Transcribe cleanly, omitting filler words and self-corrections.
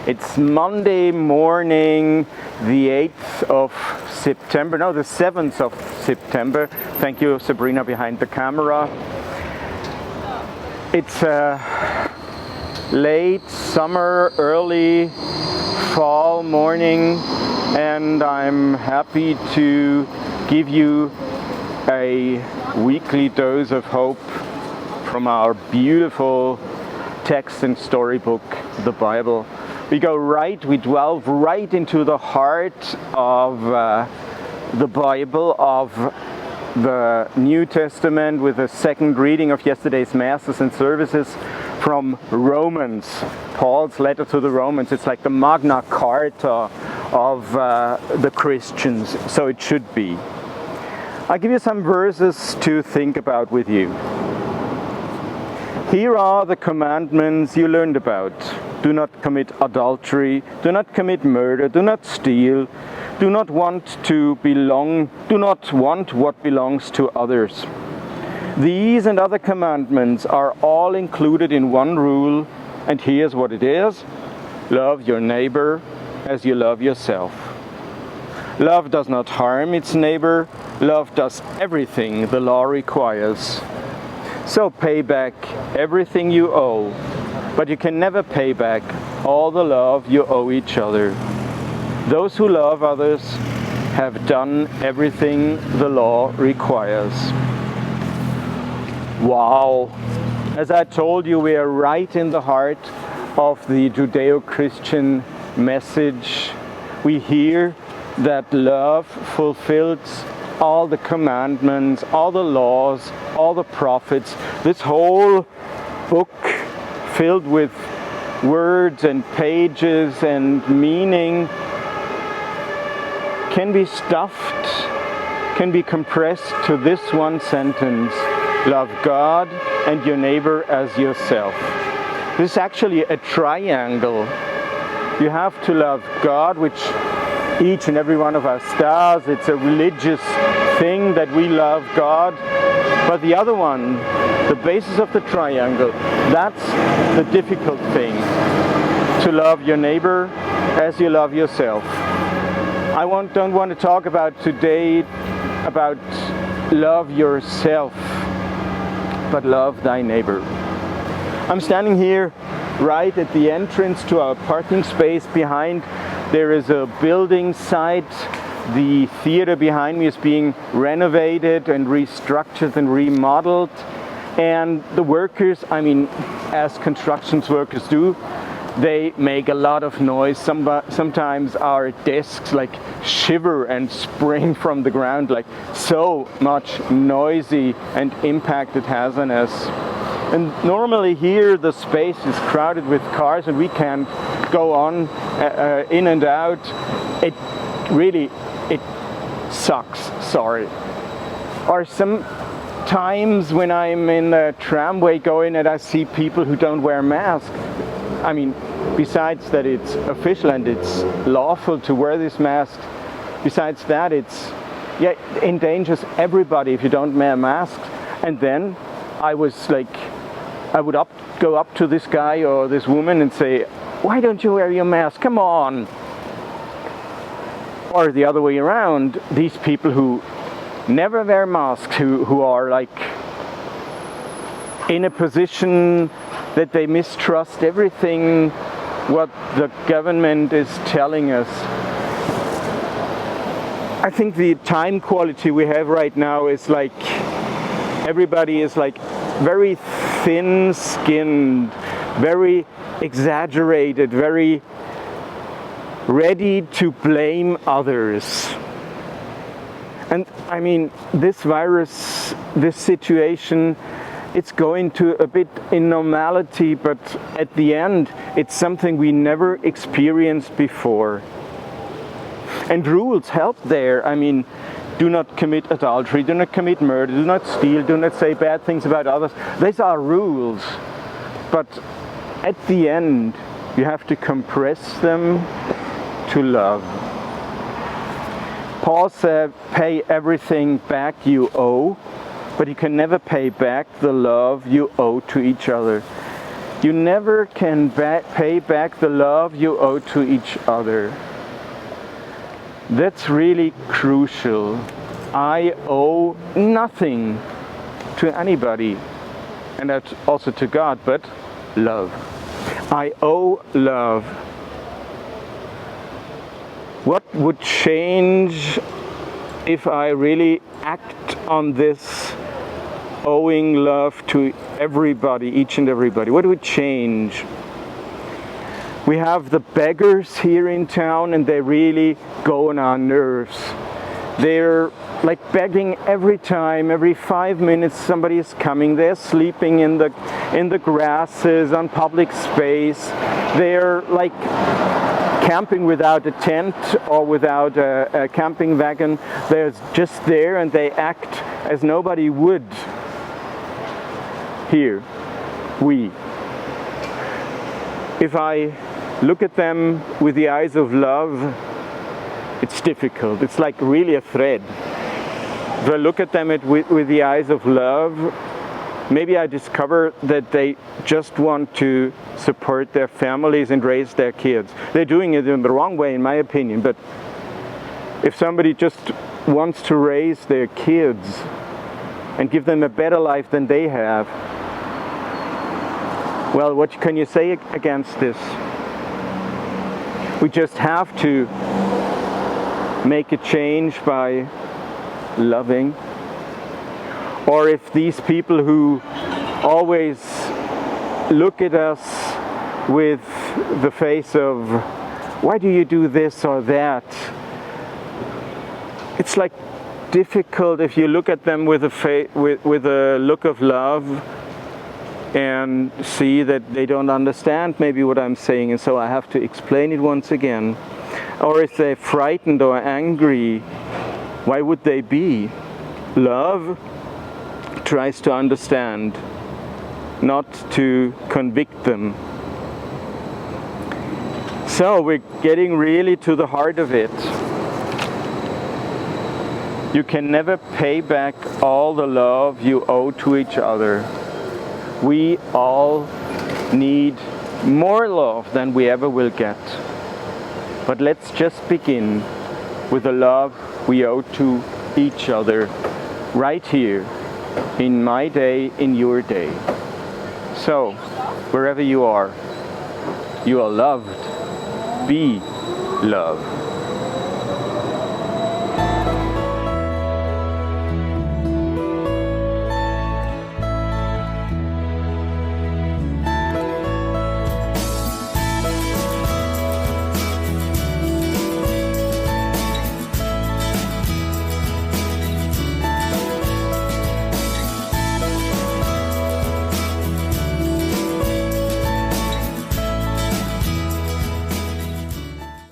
It's Monday morning, the 8th of September, no, the 7th of September. Thank you, Sabrina, behind the camera. It's a late summer, early fall morning, and I'm happy to give you a weekly dose of hope from our beautiful text and storybook, the Bible. We delve right into the heart of the Bible, of the New Testament, with a second reading of yesterday's Masses and services from Romans, Paul's letter to the Romans. It's like the Magna Carta of the Christians, so it should be. I'll give you some verses to think about with you. Here are the commandments you learned about. Do not commit adultery, do not commit murder, do not steal, do not want what belongs to others. These and other commandments are all included in one rule, and here's what it is: love your neighbor as you love yourself. Love does not harm its neighbor. Love does everything the law requires. So pay back everything you owe, but you can never pay back all the love you owe each other. Those who love others have done everything the law requires. Wow! As I told you, we are right in the heart of the Judeo-Christian message. We hear that love fulfills all the commandments, all the laws, all the prophets. This whole book filled with words and pages and meaning can be stuffed, can be compressed to this one sentence: love God and your neighbor as yourself. This is actually a triangle. You have to love God, which each and every one of us does. It's a religious thing that we love God. But the other one, the basis of the triangle, that's the difficult thing: to love your neighbor as you love yourself. I don't want to talk about today about love yourself, but love thy neighbor. I'm standing here right at the entrance to our parking space. Behind there is a building site. The theater behind me is being renovated and restructured and remodeled. And the workers, as construction workers do, they make a lot of noise. Sometimes our desks shiver and spring from the ground, so much noisy and impact it has on us. And normally here the space is crowded with cars and we can't go on in and out. It sucks, sorry. Or sometimes when I'm in the tramway going and I see people who don't wear masks. Besides that it's official and it's lawful to wear this mask, besides that it endangers everybody if you don't wear masks. And then I would go up to this guy or this woman and say, "Why don't you wear your mask? Come on." Or the other way around, these people who never wear masks, who are in a position that they mistrust everything what the government is telling us. I think the time quality we have right now is everybody is very thin-skinned, very exaggerated, very ready to blame others. And this virus, this situation, it's going to a bit in normality, but at the end, it's something we never experienced before. And rules help there. Do not commit adultery, do not commit murder, do not steal, do not say bad things about others. These are rules. But at the end, you have to compress them to love. Paul said, pay everything back you owe, but you can never pay back the love you owe to each other. You never can pay back the love you owe to each other. That's really crucial. I owe nothing to anybody, and that's also to God, but love. I owe love. What would change if I really act on this owing love to everybody, each and everybody? What would change? We have the beggars here in town, and they really go on our nerves. They're like begging every time, every 5 minutes somebody is coming. They're sleeping in the grasses on public space. They're like camping without a tent or without a camping wagon. They're just there, and they act as nobody would here. If I look at them with the eyes of love, it's difficult. It's like really a thread. If I look at them with the eyes of love, maybe I discover that they just want to support their families and raise their kids. They're doing it in the wrong way, in my opinion, but if somebody just wants to raise their kids and give them a better life than they have, well, what can you say against this? We just have to make a change by loving. Or if these people who always look at us with the face of, why do you do this or that? It's like difficult if you look at them with a look of love and see that they don't understand maybe what I'm saying, and so I have to explain it once again. Or if they're frightened or angry, why would they be? Love tries to understand, not to convict them. So we're getting really to the heart of it. You can never pay back all the love you owe to each other. We all need more love than we ever will get. But let's just begin with the love we owe to each other right here, in my day, in your day. So, wherever you are loved. Be love.